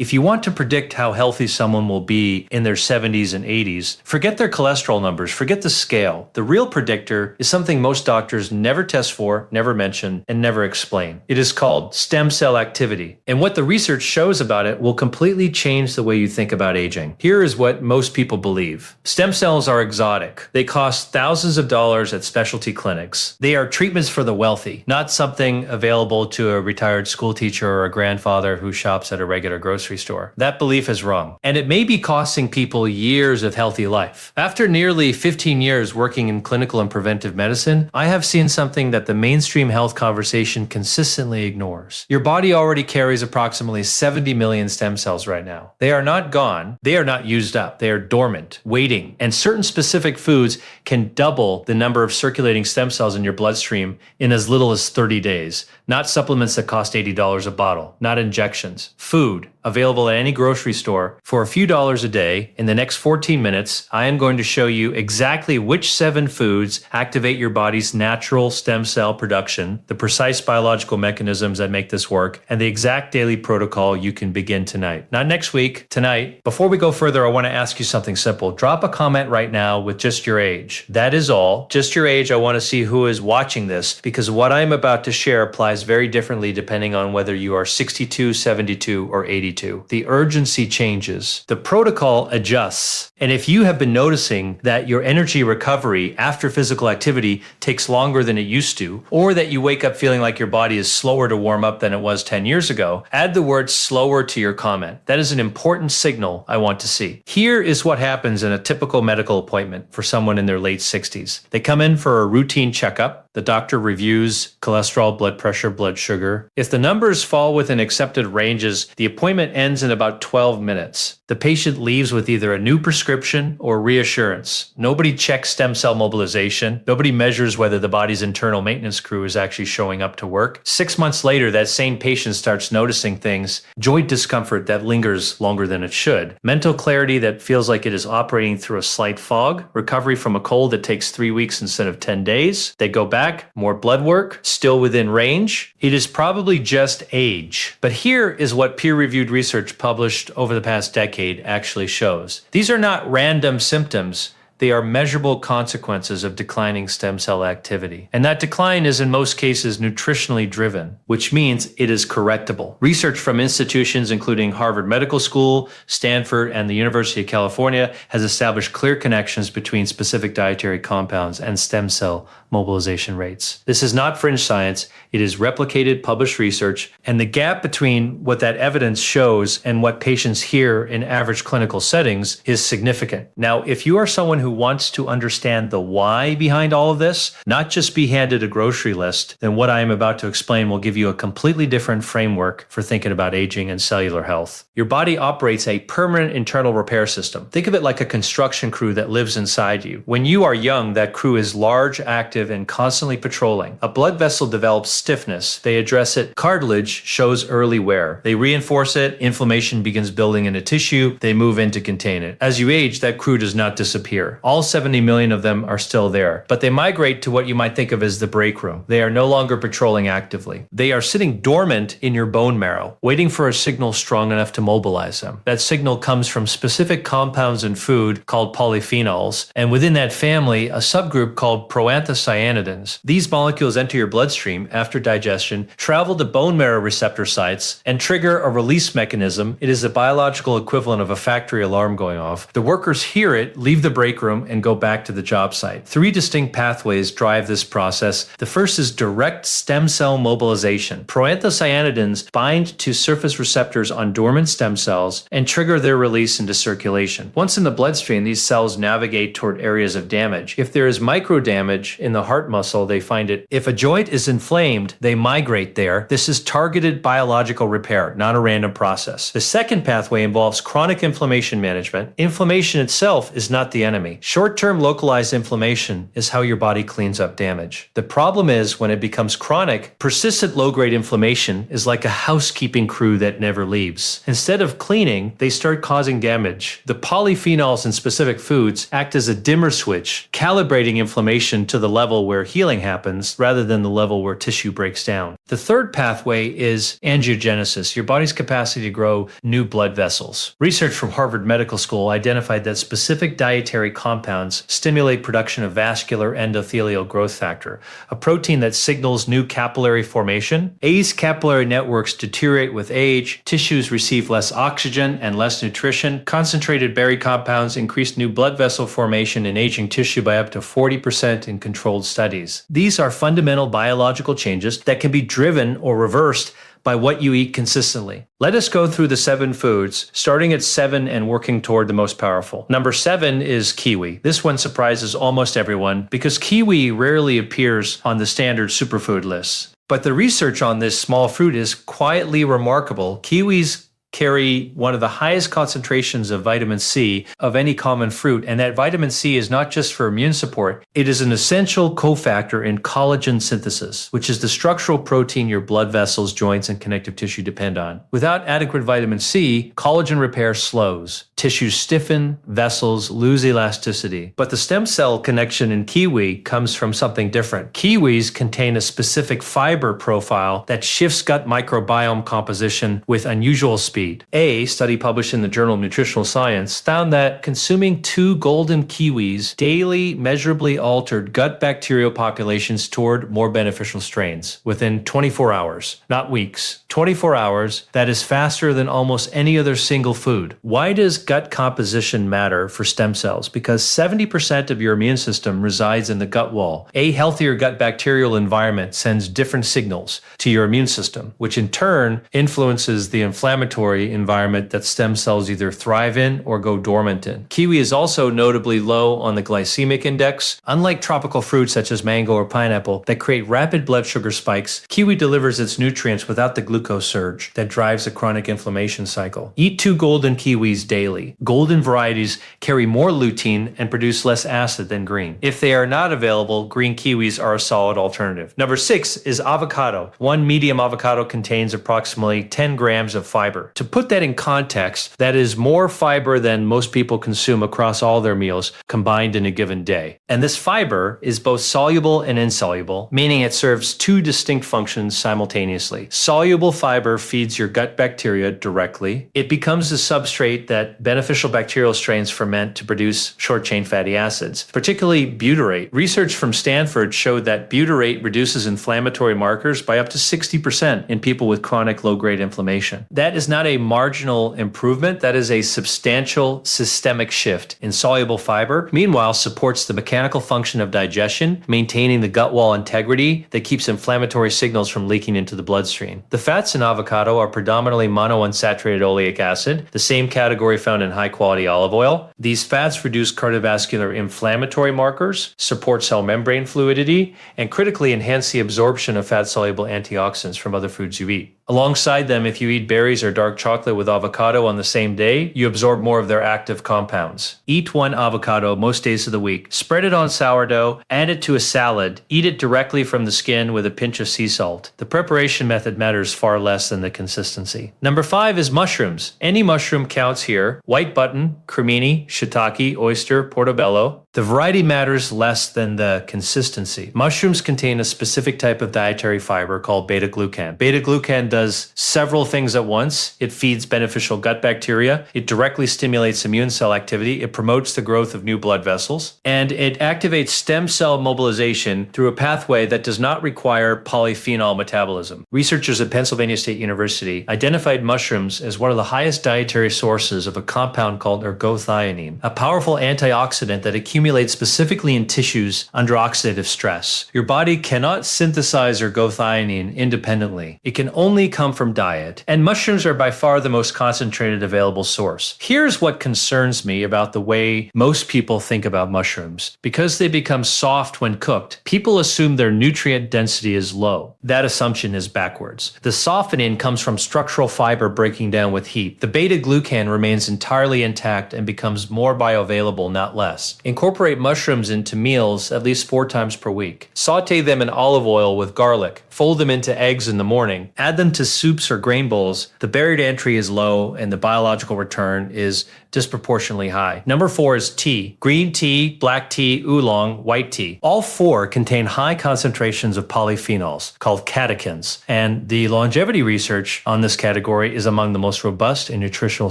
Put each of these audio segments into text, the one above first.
If you want to predict how healthy someone will be in their 70s and 80s, forget their cholesterol numbers, forget the scale. The real predictor is something most doctors never test for, never mention, and never explain. It is called stem cell activity. And what the research shows about it will completely change the way you think about aging. Here is what most people believe. Stem cells are exotic. They cost thousands of dollars at specialty clinics. They are treatments for the wealthy, not something available to a retired school teacher or a grandfather who shops at a regular grocery store. That belief is wrong. And it may be costing people years of healthy life. After nearly 15 years working in clinical and preventive medicine, I have seen something that the mainstream health conversation consistently ignores. Your body already carries approximately 70 million stem cells right now. They are not gone. They are not used up. They are dormant, waiting. And certain specific foods can double the number of circulating stem cells in your bloodstream in as little as 30 days. Not supplements that cost $80 a bottle, not injections. Food available at any grocery store for a few dollars a day. In the next 14 minutes, I am going to show you exactly which 7 foods activate your body's natural stem cell production, the precise biological mechanisms that make this work, and the exact daily protocol you can begin tonight. Not next week, tonight. Before we go further, I want to ask you something simple. Drop a comment right now with just your age. That is all. Just your age. I want to see who is watching this, because what I'm about to share applies very differently depending on whether you are 62, 72, or 82. The urgency changes. The protocol adjusts. And if you have been noticing that your energy recovery after physical activity takes longer than it used to, or that you wake up feeling like your body is slower to warm up than it was 10 years ago, add the word slower to your comment. That is an important signal I want to see. Here is what happens in a typical medical appointment for someone in their late 60s. They come in for a routine checkup. The doctor reviews cholesterol, blood pressure, blood sugar. If the numbers fall within accepted ranges, the appointment ends in about 12 minutes. The patient leaves with either a new prescription or reassurance. Nobody checks stem cell mobilization. Nobody measures whether the body's internal maintenance crew is actually showing up to work. 6 months later, that same patient starts noticing things, joint discomfort that lingers longer than it should, mental clarity that feels like it is operating through a slight fog, recovery from a cold that takes 3 weeks instead of 10 days. They go back, more blood work, still within range. It is probably just age. But here is what peer-reviewed research published over the past decade actually shows. These are not random symptoms. They are measurable consequences of declining stem cell activity. And that decline is in most cases nutritionally driven, which means it is correctable. Research from institutions including Harvard Medical School, Stanford, and the University of California has established clear connections between specific dietary compounds and stem cell mobilization rates. This is not fringe science. It is replicated, published research, and the gap between what that evidence shows and what patients hear in average clinical settings is significant. Now, if you are someone who wants to understand the why behind all of this, not just be handed a grocery list, then what I am about to explain will give you a completely different framework for thinking about aging and cellular health. Your body operates a permanent internal repair system. Think of it like a construction crew that lives inside you. When you are young, that crew is large, active, and constantly patrolling. A blood vessel develops stiffness. They address it. Cartilage shows early wear. They reinforce it. Inflammation begins building in a tissue. They move in to contain it. As you age, that crew does not disappear. All 70 million of them are still there, but they migrate to what you might think of as the break room. They are no longer patrolling actively. They are sitting dormant in your bone marrow, waiting for a signal strong enough to mobilize them. That signal comes from specific compounds in food called polyphenols, and within that family, a subgroup called proanthocyanidins. These molecules enter your bloodstream after digestion, travel to bone marrow receptor sites, and trigger a release mechanism. It is the biological equivalent of a factory alarm going off. The workers hear it, leave the break room, and go back to the job site. 3 distinct pathways drive this process. The first is direct stem cell mobilization. Proanthocyanidins bind to surface receptors on dormant stem cells and trigger their release into circulation. Once in the bloodstream, these cells navigate toward areas of damage. If there is micro damage in the heart muscle, they find it. If a joint is inflamed, they migrate there. This is targeted biological repair, not a random process. The second pathway involves chronic inflammation management. Inflammation itself is not the enemy. Short-term localized inflammation is how your body cleans up damage. The problem is when it becomes chronic, persistent low-grade inflammation is like a housekeeping crew that never leaves. Instead of cleaning, they start causing damage. The polyphenols in specific foods act as a dimmer switch, calibrating inflammation to the level where healing happens rather than the level where tissue breaks down. The third pathway is angiogenesis, your body's capacity to grow new blood vessels. Research from Harvard Medical School identified that specific dietary compounds stimulate production of vascular endothelial growth factor, a protein that signals new capillary formation. As capillary networks deteriorate with age, tissues receive less oxygen and less nutrition. Concentrated berry compounds increase new blood vessel formation in aging tissue by up to 40% in controlled studies. These are fundamental biological changes that can be driven or reversed by what you eat consistently. Let us go through the 7 foods, starting at 7 and working toward the most powerful. Number 7 is kiwi. This one surprises almost everyone because kiwi rarely appears on the standard superfood lists. But the research on this small fruit is quietly remarkable. Kiwis carry one of the highest concentrations of vitamin C of any common fruit, and that vitamin C is not just for immune support, it is an essential cofactor in collagen synthesis, which is the structural protein your blood vessels, joints, and connective tissue depend on. Without adequate vitamin C, collagen repair slows. Tissues stiffen, vessels lose elasticity. But the stem cell connection in kiwi comes from something different. Kiwis contain a specific fiber profile that shifts gut microbiome composition with unusual speed. A study published in the Journal of Nutritional Science found that consuming 2 golden kiwis daily measurably altered gut bacterial populations toward more beneficial strains within 24 hours, not weeks. 24 hours, that is faster than almost any other single food. Why does gut composition matter for stem cells? Because 70% of your immune system resides in the gut wall. A healthier gut bacterial environment sends different signals to your immune system, which in turn influences the inflammatory environment that stem cells either thrive in or go dormant in. Kiwi is also notably low on the glycemic index. Unlike tropical fruits such as mango or pineapple that create rapid blood sugar spikes, kiwi delivers its nutrients without the glucose surge that drives a chronic inflammation cycle. Eat 2 golden kiwis daily. Golden varieties carry more lutein and produce less acid than green. If they are not available, green kiwis are a solid alternative. Number 6 is avocado. 1 medium avocado contains approximately 10 grams of fiber. To put that in context, that is more fiber than most people consume across all their meals combined in a given day. And this fiber is both soluble and insoluble, meaning it serves 2 distinct functions simultaneously. Soluble fiber feeds your gut bacteria directly. It becomes the substrate that beneficial bacterial strains ferment to produce short-chain fatty acids, particularly butyrate. Research from Stanford showed that butyrate reduces inflammatory markers by up to 60% in people with chronic low-grade inflammation. That is not a marginal improvement, that is a substantial systemic shift in soluble fiber. Meanwhile, supports the mechanical function of digestion, maintaining the gut wall integrity that keeps inflammatory signals from leaking into the bloodstream. The fats in avocado are predominantly monounsaturated oleic acid, the same category found in high-quality olive oil. These fats reduce cardiovascular inflammatory markers, support cell membrane fluidity, and critically enhance the absorption of fat-soluble antioxidants from other foods you eat. Alongside them, if you eat berries or dark chocolate with avocado on the same day, you absorb more of their active compounds. Eat 1 avocado most days of the week. Spread it on sourdough, add it to a salad, eat it directly from the skin with a pinch of sea salt. The preparation method matters far less than the consistency. Number 5 is mushrooms. Any mushroom counts here. White button, cremini, shiitake, oyster, portobello. The variety matters less than the consistency. Mushrooms contain a specific type of dietary fiber called beta-glucan. Beta-glucan does several things at once. It feeds beneficial gut bacteria. It directly stimulates immune cell activity. It promotes the growth of new blood vessels. And it activates stem cell mobilization through a pathway that does not require polyphenol metabolism. Researchers at Pennsylvania State University identified mushrooms as one of the highest dietary sources of a compound called ergothioneine, a powerful antioxidant that accumulates specifically in tissues under oxidative stress. Your body cannot synthesize ergothioneine independently. It can only come from diet, and mushrooms are by far the most concentrated available source. Here's what concerns me about the way most people think about mushrooms. Because they become soft when cooked, people assume their nutrient density is low. That assumption is backwards. The softening comes from structural fiber breaking down with heat. The beta-glucan remains entirely intact and becomes more bioavailable, not less. Incorporating Incorporate mushrooms into meals at least 4 times per week. Saute them in olive oil with garlic. Fold them into eggs in the morning. Add them to soups or grain bowls. The barrier to entry is low and the biological return is disproportionately high. Number 4 is tea. Green tea, black tea, oolong, white tea. All 4 contain high concentrations of polyphenols called catechins, and the longevity research on this category is among the most robust in nutritional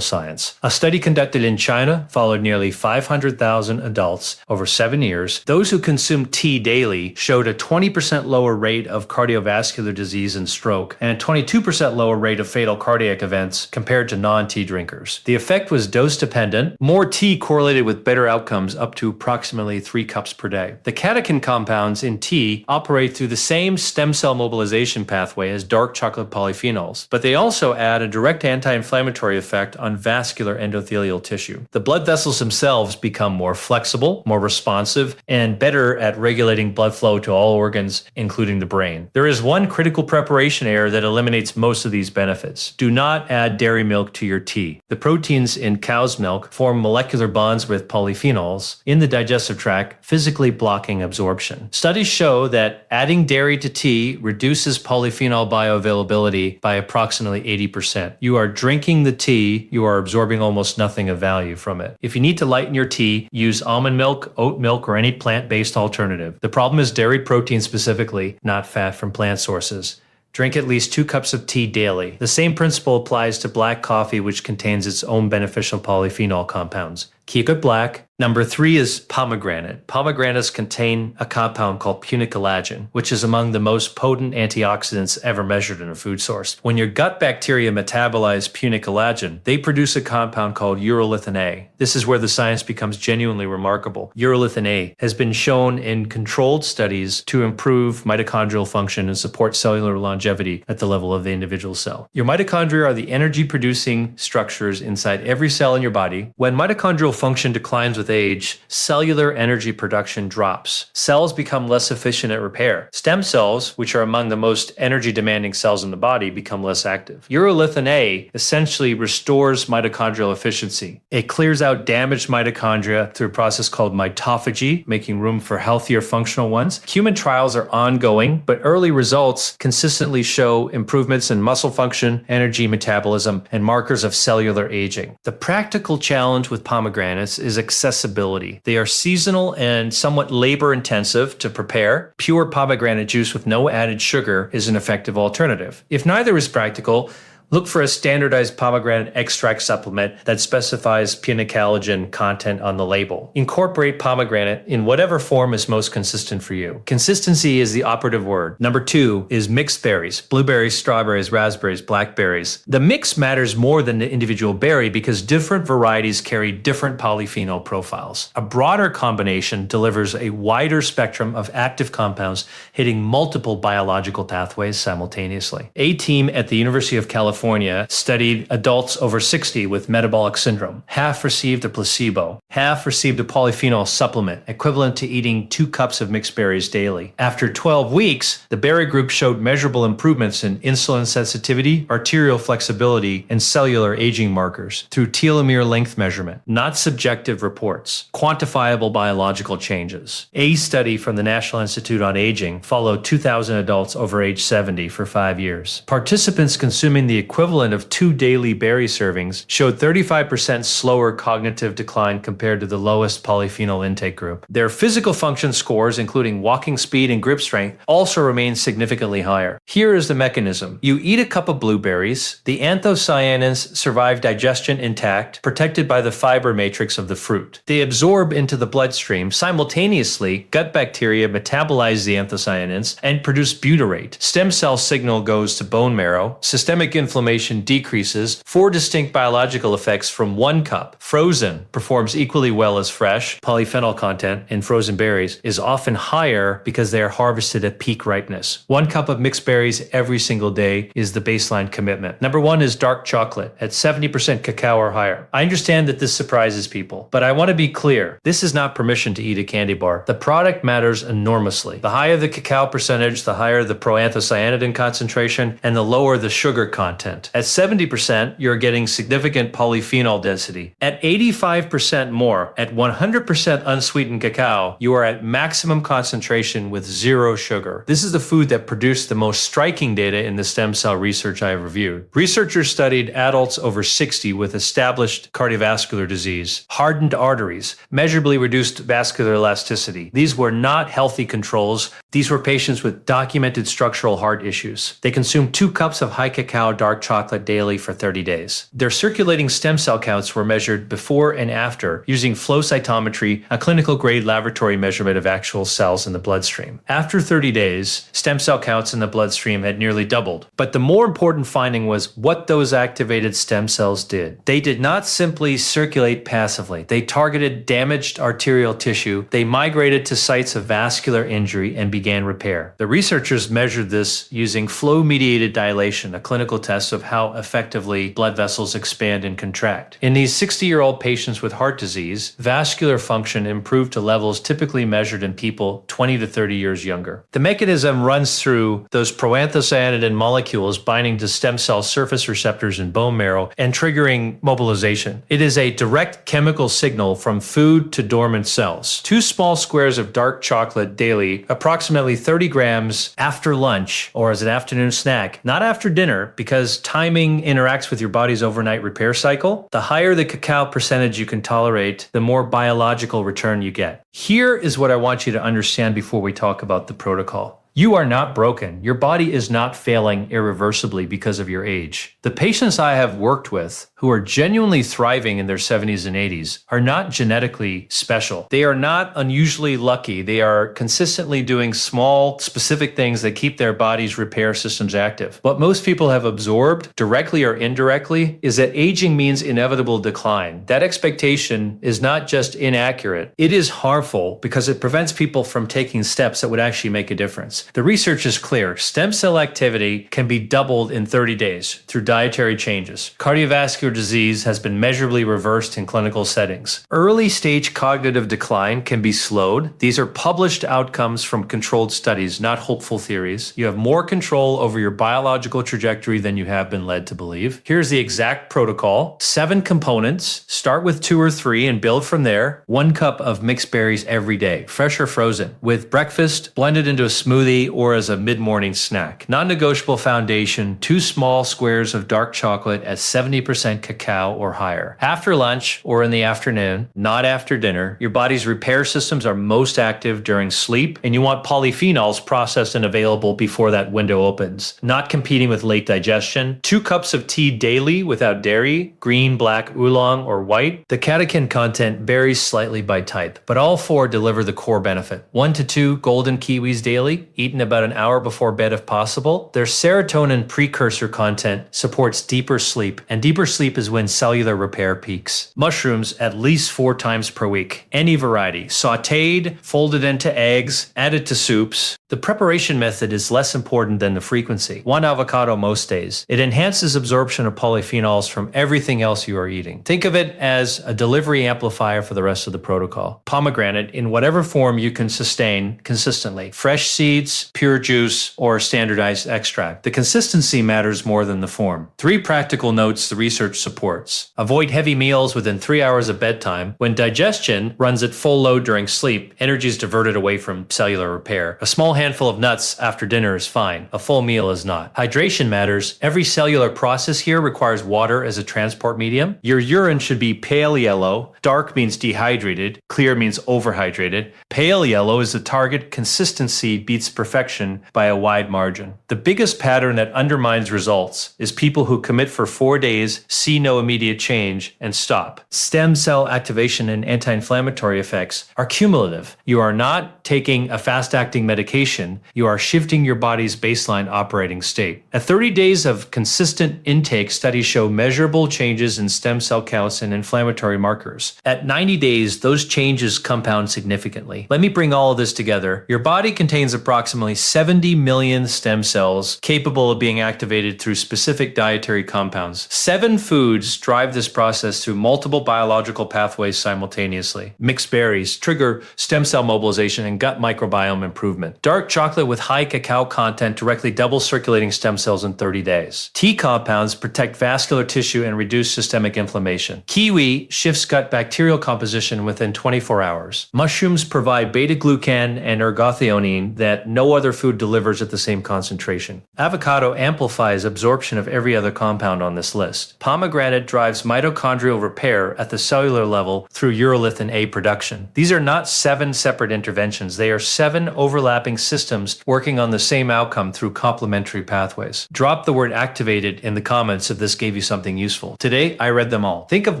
science. A study conducted in China followed nearly 500,000 adults over 7 years. Those who consumed tea daily showed a 20% lower rate of cardiovascular disease and stroke, and a 22% lower rate of fatal cardiac events compared to non-tea drinkers. The effect was dose-dependent. More tea correlated with better outcomes up to approximately 3 cups per day. The catechin compounds in tea operate through the same stem cell mobilization pathway as dark chocolate polyphenols, but they also add a direct anti-inflammatory effect on vascular endothelial tissue. The blood vessels themselves become more flexible, more responsive, and better at regulating blood flow to all organs, including the brain. There is one critical preparation error that eliminates most of these benefits. Do not add dairy milk to your tea. The proteins in cow's milk form molecular bonds with polyphenols in the digestive tract, physically blocking absorption. Studies show that adding dairy to tea reduces polyphenol bioavailability by approximately 80%. You are drinking the tea, you are absorbing almost nothing of value from it. If you need to lighten your tea, use almond milk, oat milk, or any plant-based alternative. The problem is dairy protein specifically, not fat from plant sources. Drink at least 2 cups of tea daily. The same principle applies to black coffee, which contains its own beneficial polyphenol compounds. Keep it black. Number 3 is pomegranate. Pomegranates contain a compound called punicalagin, which is among the most potent antioxidants ever measured in a food source. When your gut bacteria metabolize punicalagin, they produce a compound called urolithin A. This is where the science becomes genuinely remarkable. Urolithin A has been shown in controlled studies to improve mitochondrial function and support cellular longevity at the level of the individual cell. Your mitochondria are the energy-producing structures inside every cell in your body. When mitochondrial function declines with age, cellular energy production drops. Cells become less efficient at repair. Stem cells, which are among the most energy-demanding cells in the body, become less active. Urolithin A essentially restores mitochondrial efficiency. It clears out damaged mitochondria through a process called mitophagy, making room for healthier functional ones. Human trials are ongoing, but early results consistently show improvements in muscle function, energy metabolism, and markers of cellular aging. The practical challenge with pomegranates is accessibility. They are seasonal and somewhat labor-intensive to prepare. Pure pomegranate juice with no added sugar is an effective alternative. If neither is practical, look for a standardized pomegranate extract supplement that specifies punicalagin content on the label. Incorporate pomegranate in whatever form is most consistent for you. Consistency is the operative word. Number 2 is mixed berries: blueberries, strawberries, raspberries, blackberries. The mix matters more than the individual berry because different varieties carry different polyphenol profiles. A broader combination delivers a wider spectrum of active compounds hitting multiple biological pathways simultaneously. A team at the University of California studied adults over 60 with metabolic syndrome. Half received a placebo. Half received a polyphenol supplement, equivalent to eating 2 cups of mixed berries daily. After 12 weeks, the berry group showed measurable improvements in insulin sensitivity, arterial flexibility, and cellular aging markers through telomere length measurement, not subjective reports, quantifiable biological changes. A study from the National Institute on Aging followed 2,000 adults over age 70 for 5 years. Participants consuming the equivalent of 2 daily berry servings showed 35% slower cognitive decline compared to the lowest polyphenol intake group. Their physical function scores, including walking speed and grip strength, also remain significantly higher. Here is the mechanism. You eat a cup of blueberries, the anthocyanins survive digestion intact, protected by the fiber matrix of the fruit. They absorb into the bloodstream. Simultaneously, gut bacteria metabolize the anthocyanins and produce butyrate. Stem cell signal goes to bone marrow. Systemic inflammation decreases. 4 distinct biological effects from 1 cup. Frozen performs equally well as fresh. Polyphenol content in frozen berries is often higher because they are harvested at peak ripeness. 1 cup of mixed berries every single day is the baseline commitment. Number 1 is dark chocolate at 70% cacao or higher. I understand that this surprises people, but I want to be clear. This is not permission to eat a candy bar. The product matters enormously. The higher the cacao percentage, the higher the proanthocyanidin concentration, and the lower the sugar content. content. At 70%, you're getting significant polyphenol density. At 85% more, at 100% unsweetened cacao, you are at maximum concentration with zero sugar. This is the food that produced the most striking data in the stem cell research I have reviewed. Researchers studied adults over 60 with established cardiovascular disease, hardened arteries, measurably reduced vascular elasticity. These were not healthy controls. These were patients with documented structural heart issues. They consumed 2 cups of high cacao dark chocolate daily for 30 days. Their circulating stem cell counts were measured before and after using flow cytometry, a clinical grade laboratory measurement of actual cells in the bloodstream. After 30 days, stem cell counts in the bloodstream had nearly doubled. But the more important finding was what those activated stem cells did. They did not simply circulate passively. They targeted damaged arterial tissue. They migrated to sites of vascular injury and began repair. The researchers measured this using flow-mediated dilation, a clinical test of how effectively blood vessels expand and contract. In these 60-year-old patients with heart disease, vascular function improved to levels typically measured in people 20 to 30 years younger. The mechanism runs through those proanthocyanidin molecules binding to stem cell surface receptors in bone marrow and triggering mobilization. It is a direct chemical signal from food to dormant cells. 2 small squares of dark chocolate daily, approximately 30 grams after lunch or as an afternoon snack, not after dinner, because timing interacts with your body's overnight repair cycle. The higher the cacao percentage you can tolerate, the more biological return you get. Here is what I want you to understand before we talk about the protocol. You are not broken. Your body is not failing irreversibly because of your age. The patients I have worked with who are genuinely thriving in their 70s and 80s are not genetically special. They are not unusually lucky. They are consistently doing small, specific things that keep their body's repair systems active. What most people have absorbed, directly or indirectly, is that aging means inevitable decline. That expectation is not just inaccurate. It is harmful because it prevents people from taking steps that would actually make a difference. The research is clear. Stem cell activity can be doubled in 30 days through dietary changes. Cardiovascular disease has been measurably reversed in clinical settings. Early stage cognitive decline can be slowed. These are published outcomes from controlled studies, not hopeful theories. You have more control over your biological trajectory than you have been led to believe. Here's the exact protocol. 7 components. Start with 2 or 3 and build from there. 1 cup of mixed berries every day, fresh or frozen, with breakfast blended into a smoothie or as a mid-morning snack. Non-negotiable foundation, 2 small squares of dark chocolate at 70% cacao or higher. After lunch or in the afternoon, not after dinner, your body's repair systems are most active during sleep, and you want polyphenols processed and available before that window opens, not competing with late digestion. 2 cups of tea daily without dairy, green, black, oolong, or white. The catechin content varies slightly by type, but all 4 deliver the core benefit. 1 to 2 golden kiwis daily, eaten about an hour before bed if possible. Their serotonin precursor content supports deeper sleep, and deeper sleep is when cellular repair peaks. Mushrooms at least 4 times per week, any variety, sautéed, folded into eggs, added to soups. The preparation method is less important than the frequency. 1 avocado most days. It enhances absorption of polyphenols from everything else you are eating. Think of it as a delivery amplifier for the rest of the protocol. Pomegranate in whatever form you can sustain consistently. Fresh seeds, pure juice, or standardized extract. The consistency matters more than the form. 3 practical notes the research supports. Avoid heavy meals within 3 hours of bedtime. When digestion runs at full load during sleep, energy is diverted away from cellular repair. A small handful of nuts after dinner is fine. A full meal is not. Hydration matters. Every cellular process here requires water as a transport medium. Your urine should be pale yellow. Dark means dehydrated. Clear means overhydrated. Pale yellow is the target. Consistency beats perfection by a wide margin. The biggest pattern that undermines results is people who commit for 4 days, see no immediate change, and stop. Stem cell activation and anti-inflammatory effects are cumulative. You are not taking a fast-acting medication. You are shifting your body's baseline operating state. At 30 days of consistent intake, studies show measurable changes in stem cell counts and inflammatory markers. At 90 days, those changes compound significantly. Let me bring all of this together. Your body contains approximately approximately 70 million stem cells capable of being activated through specific dietary compounds. 7 foods drive this process through multiple biological pathways simultaneously. Mixed berries trigger stem cell mobilization and gut microbiome improvement. Dark chocolate with high cacao content directly doubles circulating stem cells in 30 days. Tea compounds protect vascular tissue and reduce systemic inflammation. Kiwi shifts gut bacterial composition within 24 hours. Mushrooms provide beta-glucan and ergothioneine that no other food delivers at the same concentration. Avocado amplifies absorption of every other compound on this list. Pomegranate drives mitochondrial repair at the cellular level through urolithin A production. These are not 7 separate interventions. They are 7 overlapping systems working on the same outcome through complementary pathways. Drop the word activated in the comments if this gave you something useful. Today, I read them all. Think of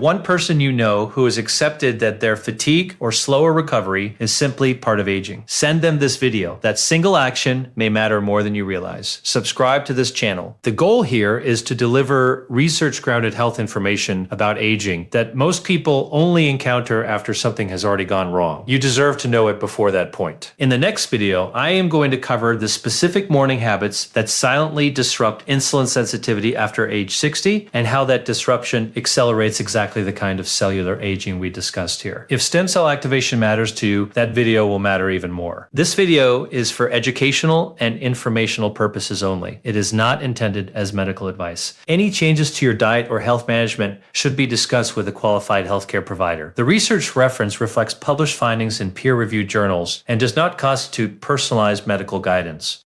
one person you know who has accepted that their fatigue or slower recovery is simply part of aging. Send them this video. That single action may matter more than you realize. Subscribe to this channel. The goal here is to deliver research-grounded health information about aging that most people only encounter after something has already gone wrong. You deserve to know it before that point. In the next video, I am going to cover the specific morning habits that silently disrupt insulin sensitivity after age 60 and how that disruption accelerates exactly the kind of cellular aging we discussed here. If stem cell activation matters to you, that video will matter even more. This video is for educational and informational purposes only. It is not intended as medical advice. Any changes to your diet or health management should be discussed with a qualified healthcare provider. The research reference reflects published findings in peer-reviewed journals and does not constitute personalized medical guidance.